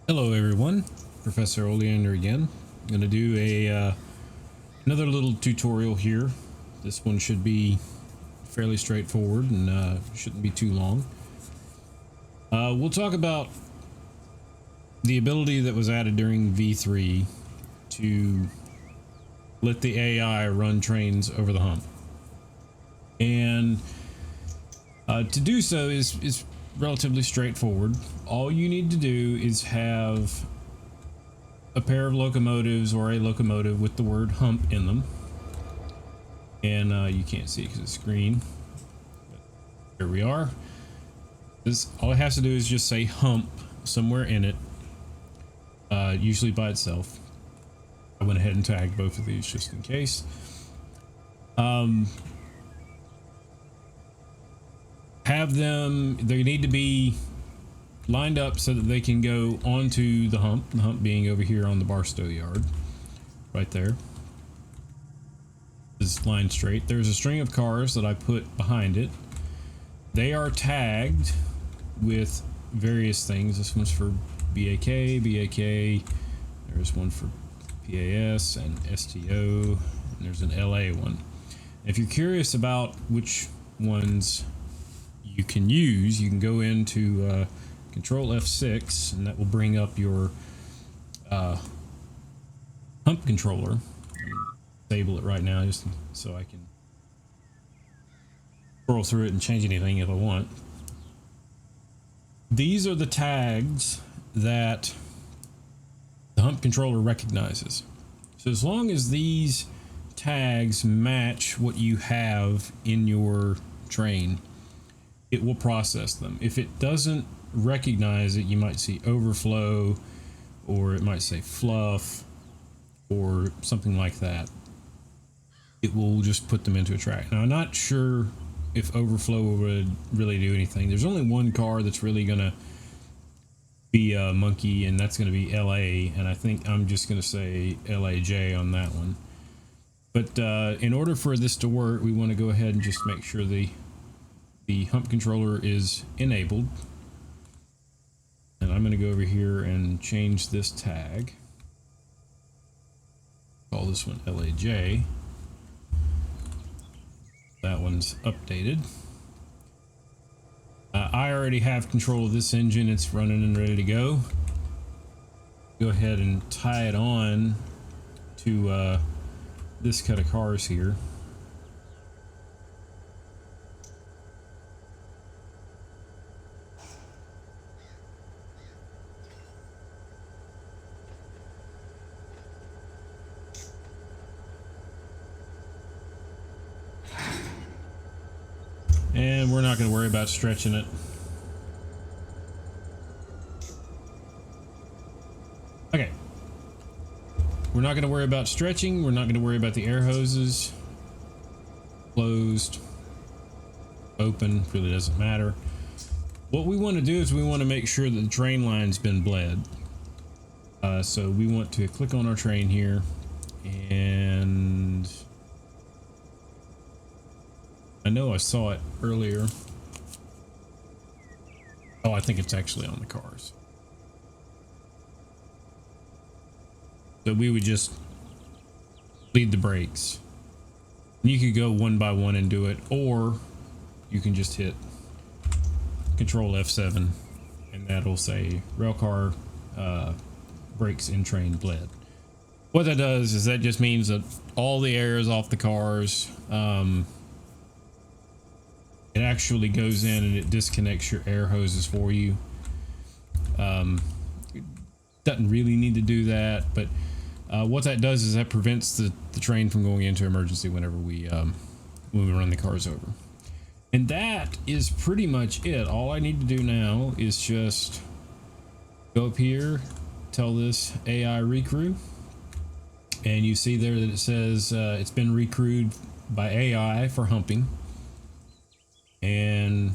Hello everyone, Professor Oleander again. I'm going to do another little tutorial here. This one should be fairly straightforward and shouldn't be too long. We'll talk about the ability that was added during V3 to let the AI run trains over the hump. And to do so is relatively straightforward. All you need to do is have a pair of locomotives or a locomotive with the word hump in them. And you can't see it because it's green. But here we are. This all it has to do is just say hump somewhere in it, usually by itself. I went ahead and tagged both of these just in case. Have them, they need to be lined up so that they can go onto the hump being over here on the Barstow yard, right there. Is lined straight. There's a string of cars that I put behind it. They are tagged with various things. This one's for BAK. There's one for PAS and STO, and there's an LA one. If you're curious about which ones you can use, you can go into Control F6 and that will bring up your hump controller. Disable it right now just so I can scroll through it and change anything if I want. These are the tags that the hump controller recognizes. So as long as these tags match what you have in your train, it will process them. If it doesn't recognize it, you might see overflow, or it might say fluff or something like that. It will just put them into a track. Now I'm not sure if overflow would really do anything. There's only one car that's really gonna be a monkey, and that's gonna be LA, and I think I'm just gonna say LAJ on that one. But in order for this to work, we want to go ahead and just make sure the hump controller is enabled. And I'm going to go over here and change this tag. Call this one LAJ. That one's updated. I already have control of this engine. It's running and ready to go. Go ahead and tie it on to this cut of cars here. And we're not going to worry about stretching it. Okay. We're not going to worry about stretching. We're not going to worry about the air hoses. Closed. Open. Really doesn't matter. What we want to do is we want to make sure that the train line's been bled. So we want to click on our train here, and I know I saw it earlier. Oh, I think it's actually on the cars. So we would just lead the brakes. You could go one by one and do it, or you can just hit Control F7 and that'll say railcar brakes in train bled. What that does is that just means that all the air is off the cars. It actually goes in and it disconnects your air hoses for you. It doesn't really need to do that, but what that does is that prevents the train from going into emergency whenever when we run the cars over. And that is pretty much it. All I need to do now is just go up here, tell this AI recrew, and you see there that it says it's been recrewed by AI for humping. And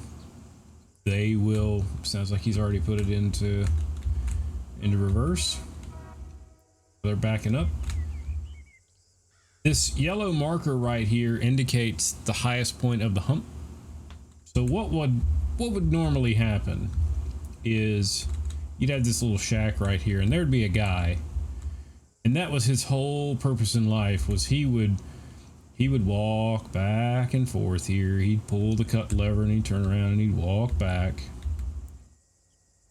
they will, sounds like he's already put it into reverse. They're backing up. This yellow marker right here indicates the highest point of the hump. So what would normally happen is he'd have this little shack right here, and there'd be a guy, and that was his whole purpose in life, was he would walk back and forth here. He'd pull the cut lever and he'd turn around and he'd walk back,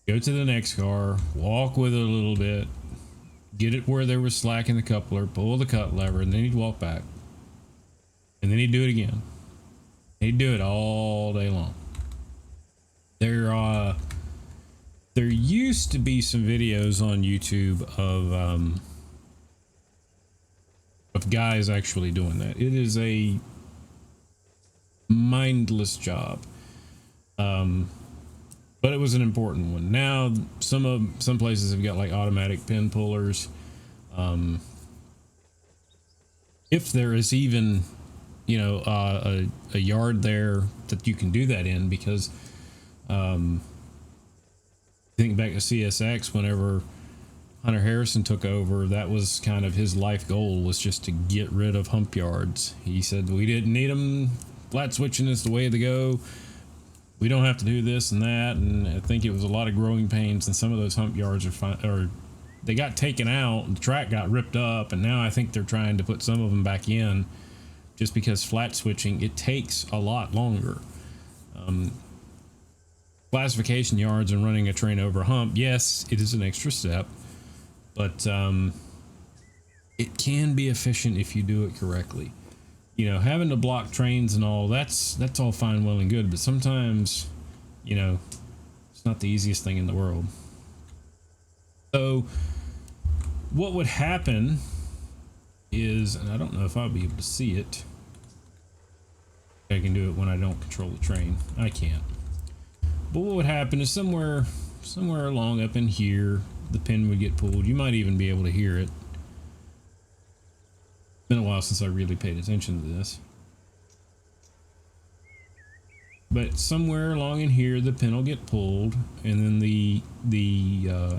go to the next car, walk with it a little bit, get it where there was slack in the coupler, pull the cut lever, and then he'd walk back, and then he'd do it again. He'd do it all day long. There used to be some videos on YouTube of guys actually doing that. It is a mindless job, but it was an important one. Now some places have got like automatic pin pullers. If there is even, you know, a yard there that you can do that in, because think back to CSX, whenever Hunter Harrison took over, that was kind of his life goal, was just to get rid of hump yards. He said, we didn't need them, flat switching is the way to go, we don't have to do this and that. And I think it was a lot of growing pains, and some of those hump yards they got taken out, and the track got ripped up, and now I think they're trying to put some of them back in, just because flat switching, it takes a lot longer. Classification yards and running a train over a hump, yes, it is an extra step, but it can be efficient if you do it correctly. You know, having to block trains and all, that's all fine, well and good, but sometimes, you know, it's not the easiest thing in the world. So what would happen is, and I don't know if I'll be able to see it, I can do it when I don't control the train, I can't. But what would happen is somewhere along up in here, the pin would get pulled. You might even be able to hear it. It's been a while since I really paid attention to this. But somewhere along in here, the pin will get pulled, and then the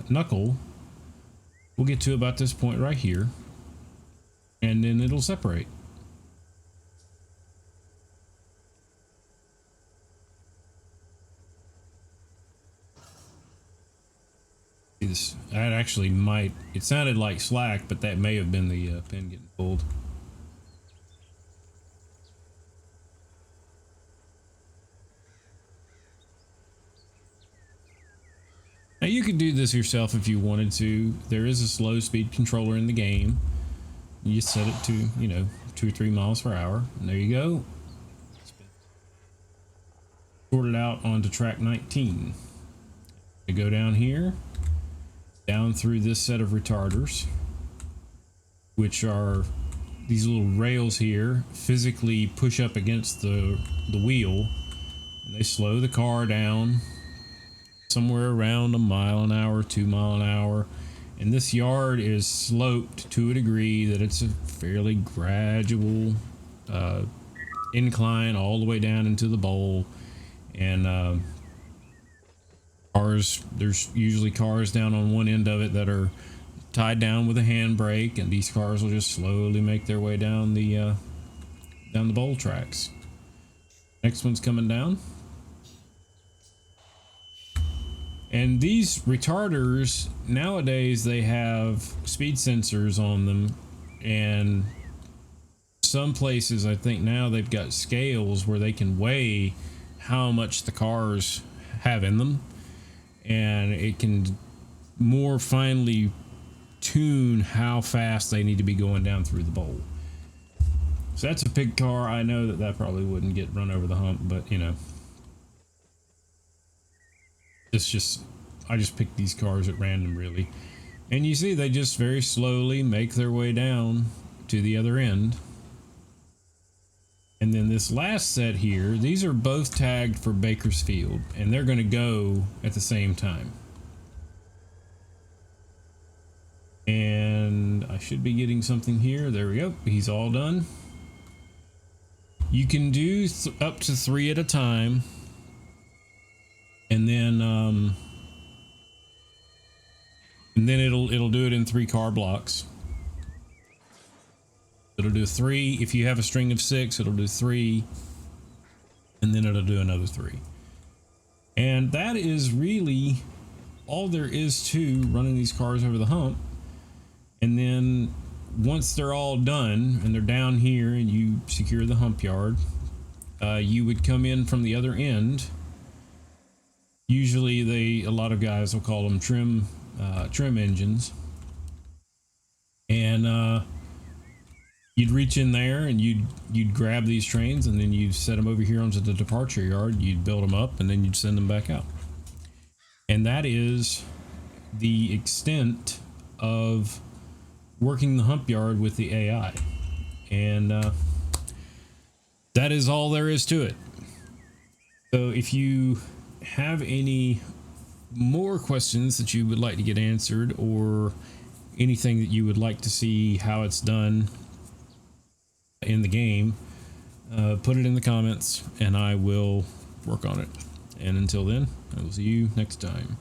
knuckle will get to about this point right here, and then it'll separate. That actually might, it sounded like slack, but that may have been the pin getting pulled. Now you could do this yourself if you wanted to. There is a slow speed controller in the game. You just set it to, you know, 2 or 3 miles per hour, and there you go. Sort it out onto track 19. You go down here, down through this set of retarders, which are these little rails here, physically push up against the wheel, and they slow the car down somewhere around 1 mile an hour, 2 mile an hour. And this yard is sloped to a degree that it's a fairly gradual incline all the way down into the bowl. And there's usually cars down on one end of it that are tied down with a handbrake, and these cars will just slowly make their way down the bowl tracks. Next one's coming down. And these retarders, nowadays, they have speed sensors on them, and some places, I think now they've got scales where they can weigh how much the cars have in them, and it can more finely tune how fast they need to be going down through the bowl. So that's a big car. I know that probably wouldn't get run over the hump, but you know, it's just, I just picked these cars at random, really. And you see they just very slowly make their way down to the other end. And then this last set here, these are both tagged for Bakersfield, and they're going to go at the same time. And I should be getting something here. There we go. He's all done. You can do up to 3 at a time. And then it'll do it in 3 car blocks. It'll do 3. If you have a string of 6, it'll do 3, and then it'll do another 3. And that is really all there is to running these cars over the hump. And then once they're all done and they're down here and you secure the hump yard, you would come in from the other end. Usually a lot of guys will call them trim engines. And you'd reach in there and you'd grab these trains, and then you'd set them over here onto the departure yard. You'd build them up, and then you'd send them back out. And that is the extent of working the hump yard with the AI. And that is all there is to it. So if you have any more questions that you would like to get answered, or anything that you would like to see how it's done in the game, put it in the comments and I will work on it. And until then, I will see you next time.